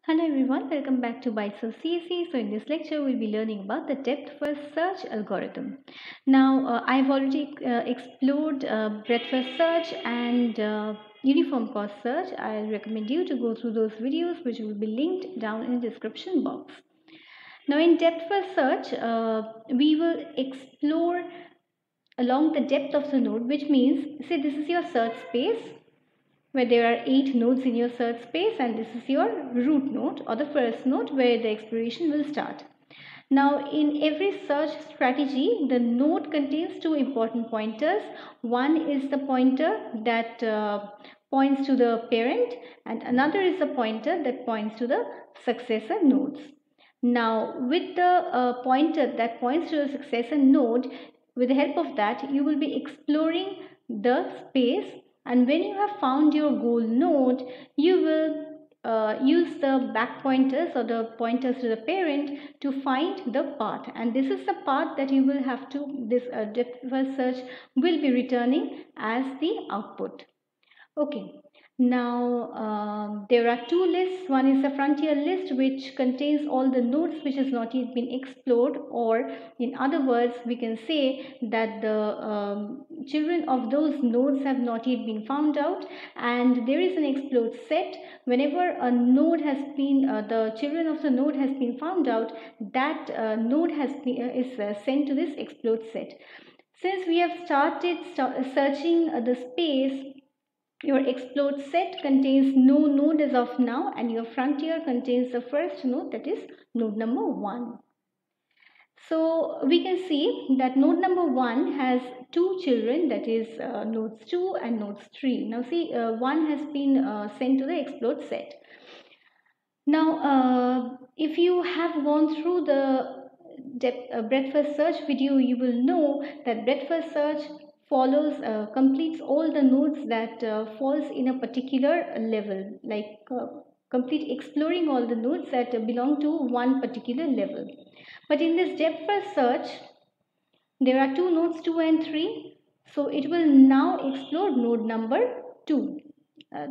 Hello everyone, welcome back to Bytes of CSE. So in this lecture, we'll be learning about the depth first search algorithm. Now, I've already explored breadth first search and uniform cost search. I recommend you to go through those videos, which will be linked down in the description box. Now, in depth first search, we will explore along the depth of the node, which means, say this is your search space where there are 8 nodes in your search space, and this is your root node or the first node where the exploration will start. Now, in every search strategy, the node contains two important pointers. One is the pointer that points to the parent, and another is the pointer that points to the successor nodes. Now, with the pointer that points to the successor node, with the help of that, you will be exploring the space, and when you have found your goal node, you will use the back pointers or the pointers to the parent to find the path, and this is the path that you will have to depth first search will be returning as the output. Okay, now there are two lists. One is the frontier list, which contains all the nodes which has not yet been explored, or in other words, we can say that the children of those nodes have not yet been found out. And there is an explored set. Whenever a node has been, the children of the node has been found out, that node has been, is sent to this explored set. Since we have started searching the space, your explored set contains no node as of now, and your frontier contains the first node, that is node number 1. So we can see that node number 1 has two children, that is nodes 2 and nodes 3. Now see, 1 has been sent to the explored set. Now if you have gone through the breadth first search video, you will know that breadth first search follows completes all the nodes that falls in a particular level, like complete exploring all the nodes that belong to one particular level. But in this depth first search, there are two nodes 2 and 3, so it will now explore node number 2.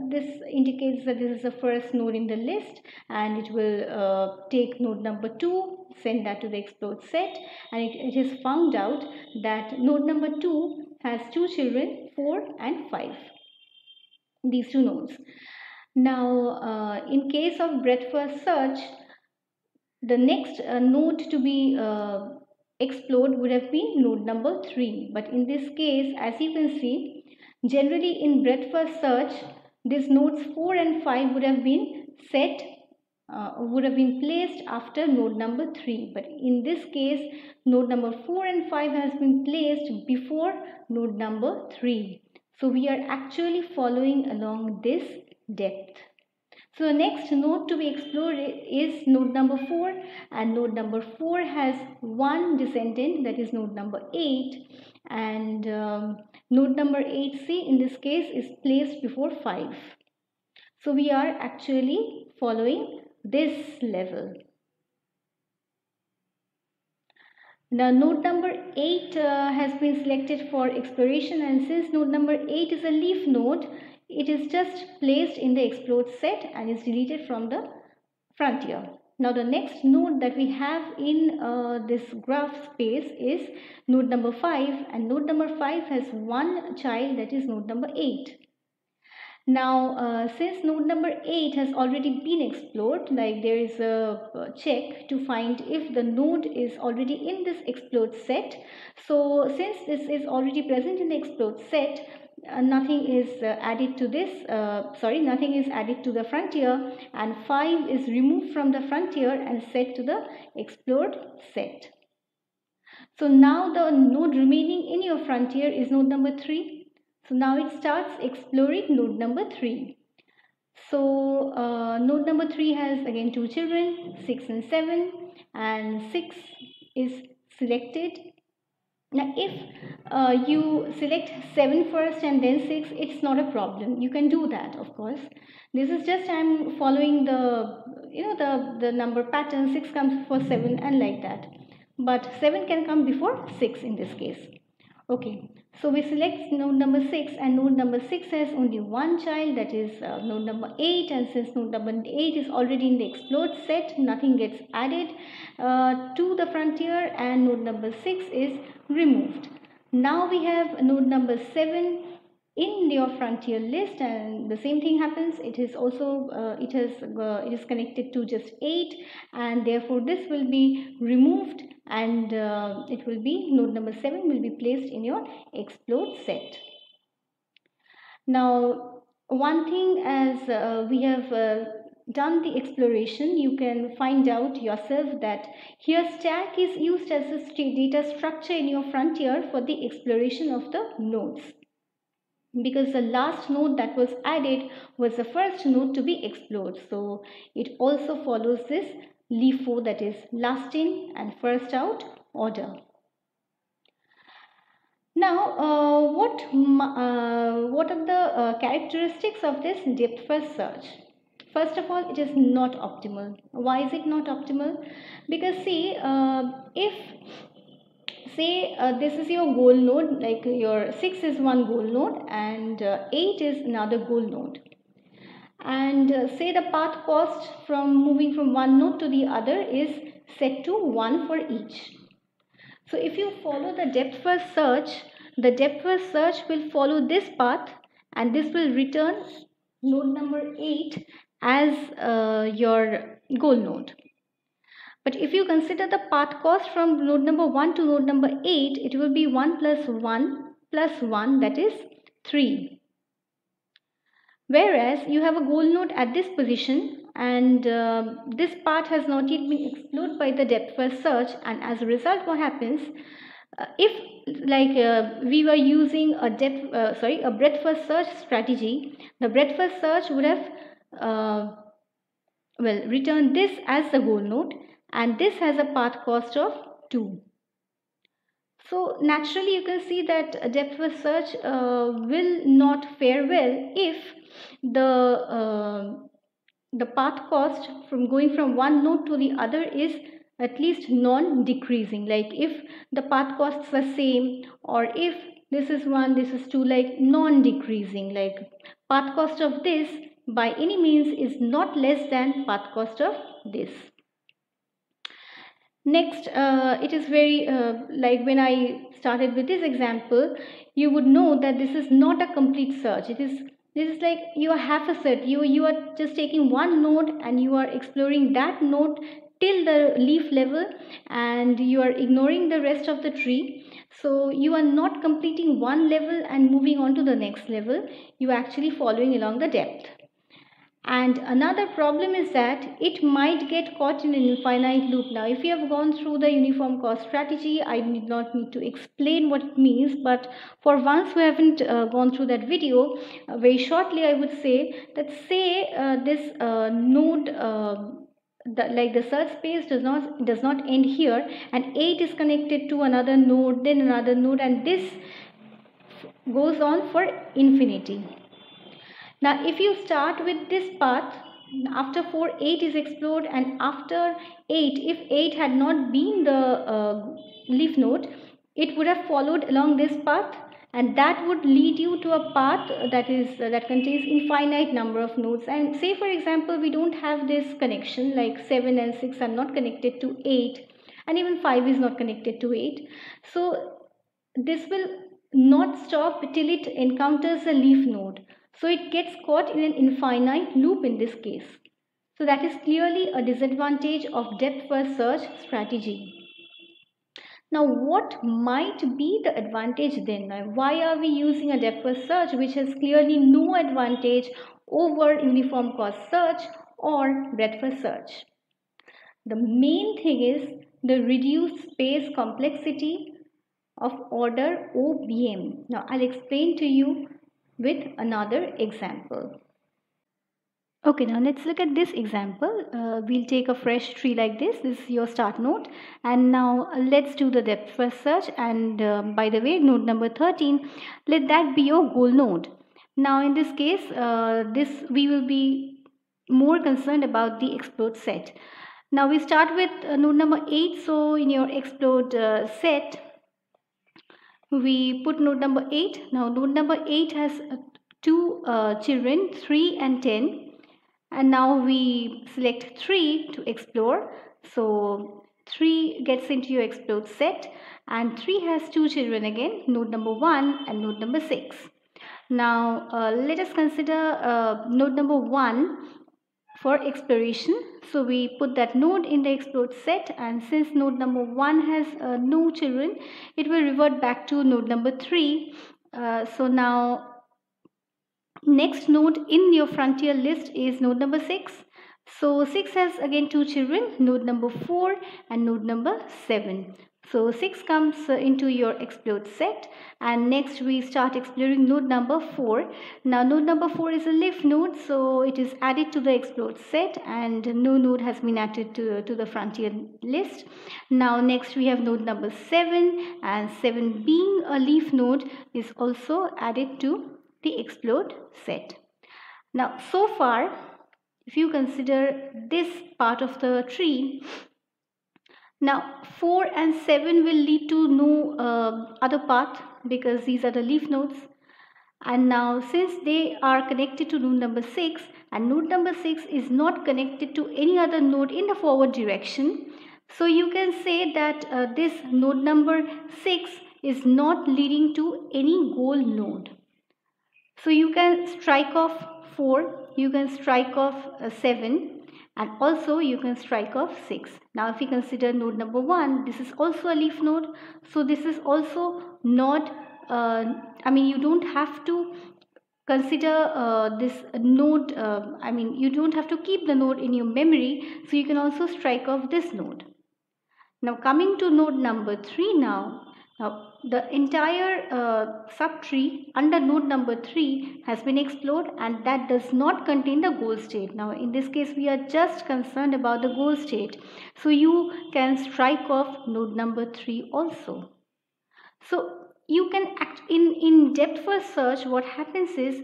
This indicates that this is the first node in the list, and it will take node number 2, send that to the explored set, and it has found out that node number 2 has two children, 4 and 5, these two nodes. Now in case of breadth first search, the next node to be explored would have been node number 3, but in this case, as you can see, generally in breadth first search, these nodes 4 and 5 would have been placed after node number 3, but in this case, node number 4 and 5 has been placed before node number 3. So we are actually following along this depth. So the next node to be explored is node number 4, and node number 4 has one descendant, that is node number 8, and node number 8c in this case is placed before 5. So we are actually following this level. Now node number 8 has been selected for exploration, and since node number 8 is a leaf node, it is just placed in the explored set and is deleted from the frontier. Now the next node that we have in this graph space is node number 5, and node number 5 has one child, that is node number 8. Now since node number 8 has already been explored, like there is a check to find if the node is already in this explored set. So since this is already present in the explored set, nothing is added to this, nothing is added to the frontier, and 5 is removed from the frontier and set to the explored set. So now the node remaining in your frontier is node number 3. So now it starts exploring node number 3. So node number 3 has again two children, 6 and 7, and 6 is selected. Now if you select 7 first and then 6, it's not a problem. You can do that, of course. This is just I'm following the number pattern. 6 comes before 7 and like that. But 7 can come before 6 in this case. Okay. So we select node number 6, and node number 6 has only one child, that is node number 8, and since node number 8 is already in the explode set, nothing gets added to the frontier, and node number 6 is removed. Now we have node number 7 in your frontier list, and the same thing happens. It is also it is connected to just 8, and therefore this will be removed, and it will be node number 7 will be placed in your explode set. Now one thing, as we have done the exploration, you can find out yourself that here stack is used as a data structure in your frontier for the exploration of the nodes, because the last node that was added was the first node to be explored. So it also follows this LIFO, that is last in and first out order. Now what are the characteristics of this depth first search? First of all, it is not optimal. Why is it not optimal? Because see, if say this is your goal node, like your 6 is one goal node and 8 is another goal node, and say the path cost from moving from one node to the other is set to 1 for each. So if you follow the depth first search, the depth first search will follow this path, and this will return node number 8 as your goal node. But if you consider the path cost from node number 1 to node number 8, it will be 1 plus 1 plus 1, that is 3. Whereas you have a goal node at this position, and this path has not yet been explored by the depth first search, and as a result what happens, if we were using a breadth first search strategy, the breadth first search would have returned this as the goal node, and this has a path cost of 2. So naturally you can see that depth first search will not fare well if the path cost from going from one node to the other is at least non-decreasing, like if the path costs are same, or if this is 1, this is 2, like non-decreasing, like path cost of this by any means is not less than path cost of this. Next, it is very like when I started with this example, you would know that this is not a complete search. This is like you are half a set. You are just taking one node and you are exploring that node till the leaf level, and you are ignoring the rest of the tree. So you are not completing one level and moving on to the next level. You are actually following along the depth. And another problem is that it might get caught in an infinite loop. Now, if you have gone through the uniform cost strategy, I did not need to explain what it means. But for ones who haven't gone through that video, very shortly I would say that this node, the search space does not end here, and 8 is connected to another node, then another node, and this goes on for infinity. Now if you start with this path, after 4 8 is explored, and after 8, if 8 had not been the leaf node, it would have followed along this path, and that would lead you to a path that contains infinite number of nodes. And say for example we don't have this connection, like 7 and 6 are not connected to 8, and even 5 is not connected to 8, so this will not stop till it encounters a leaf node. So it gets caught in an infinite loop in this case. So that is clearly a disadvantage of depth first search strategy. Now what might be the advantage then? Now, why are we using a depth first search which has clearly no advantage over uniform cost search or breadth first search? The main thing is the reduced space complexity of order OBM. Now I'll explain to you with another example. Okay, now let's look at this example. We'll take a fresh tree like this. This is your start node, and now let's do the depth first search. And by the way, node number 13, let that be your goal node. Now in this case, we will be more concerned about the explode set. Now we start with node number 8. So in your explode set, we put node number 8. Now node number 8 has two children, 3 and 10, and now we select 3 to explore. So 3 gets into your explode set, and 3 has two children again, node number 1 and node number 6. Now let us consider node number 1 for exploration. So we put that node in the explode set, and since node number 1 has no children, it will revert back to node number 3. So now next node in your frontier list is node number 6. So 6 has again two children, node number 4 and node number 7. So 6 comes into your explode set, and next we start exploring node number 4. Now node number 4 is a leaf node, so it is added to the explode set, and no node has been added to the frontier list. Now next we have node number 7, and 7 being a leaf node is also added to the explode set. Now so far, if you consider this part of the tree, now 4 and 7 will lead to no other path because these are the leaf nodes. And now since they are connected to node number 6, and node number 6 is not connected to any other node in the forward direction, so you can say that this node number 6 is not leading to any goal node. So you can strike off 4, you can strike off 7, and also you can strike off 6. Now if we consider node number 1, this is also a leaf node, so this is also not, you don't have to consider this node, you don't have to keep the node in your memory, so you can also strike off this node. Now coming to node number 3 now. Now the entire subtree under node number 3 has been explored, and that does not contain the goal state. Now in this case we are just concerned about the goal state, so you can strike off node number 3 also. So you can act in depth first search. What happens is,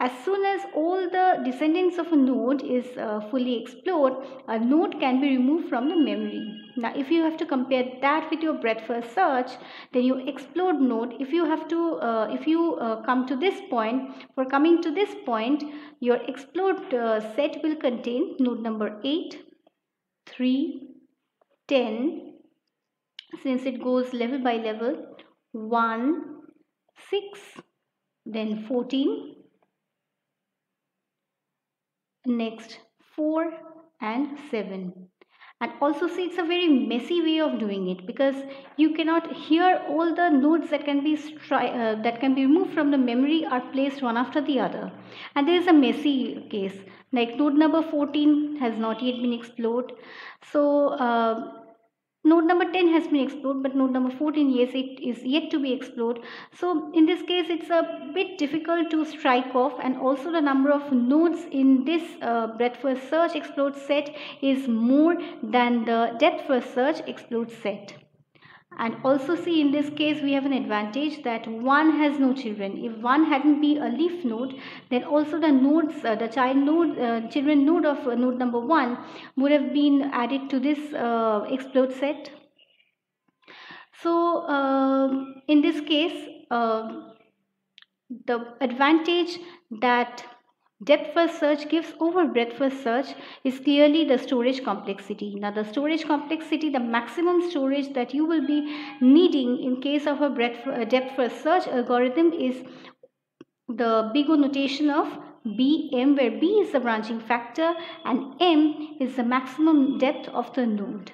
as soon as all the descendants of a node is fully explored, a node can be removed from the memory. Now if you have to compare that with your breadth first search, then you explode node, if you have to come to this point, for coming to this point, your explode set will contain node number 8, 3, 10, since it goes level by level, 1, 6, then 14, next 4 and 7. And also see, it's a very messy way of doing it, because you cannot, here all the nodes that can be removed from the memory are placed one after the other, and there is a messy case, like node number 14 has not yet been explored. So node number 10 has been explored, but node number 14, yes, it is yet to be explored. So in this case it's a bit difficult to strike off, and also the number of nodes in this breadth first search explode set is more than the depth first search explode set. And also see, in this case we have an advantage that 1 has no children. If 1 hadn't been a leaf node, then also the nodes, the child node, children node of node number 1 would have been added to this explode set. So in this case, the advantage that depth first search gives over breadth first search is clearly the storage complexity. Now the storage complexity, the maximum storage that you will be needing in case of a depth first search algorithm is the big O notation of BM, where B is the branching factor and M is the maximum depth of the node.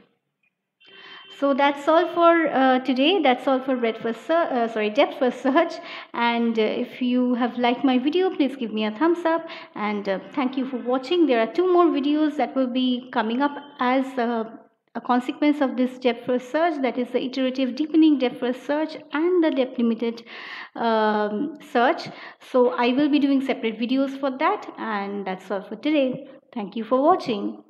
So that's all for today. That's all for depth first search. And if you have liked my video, please give me a thumbs up, and thank you for watching. There are 2 more videos that will be coming up as a consequence of this depth first search, that is the iterative deepening depth first search and the depth limited search. So I will be doing separate videos for that, and that's all for today. Thank you for watching.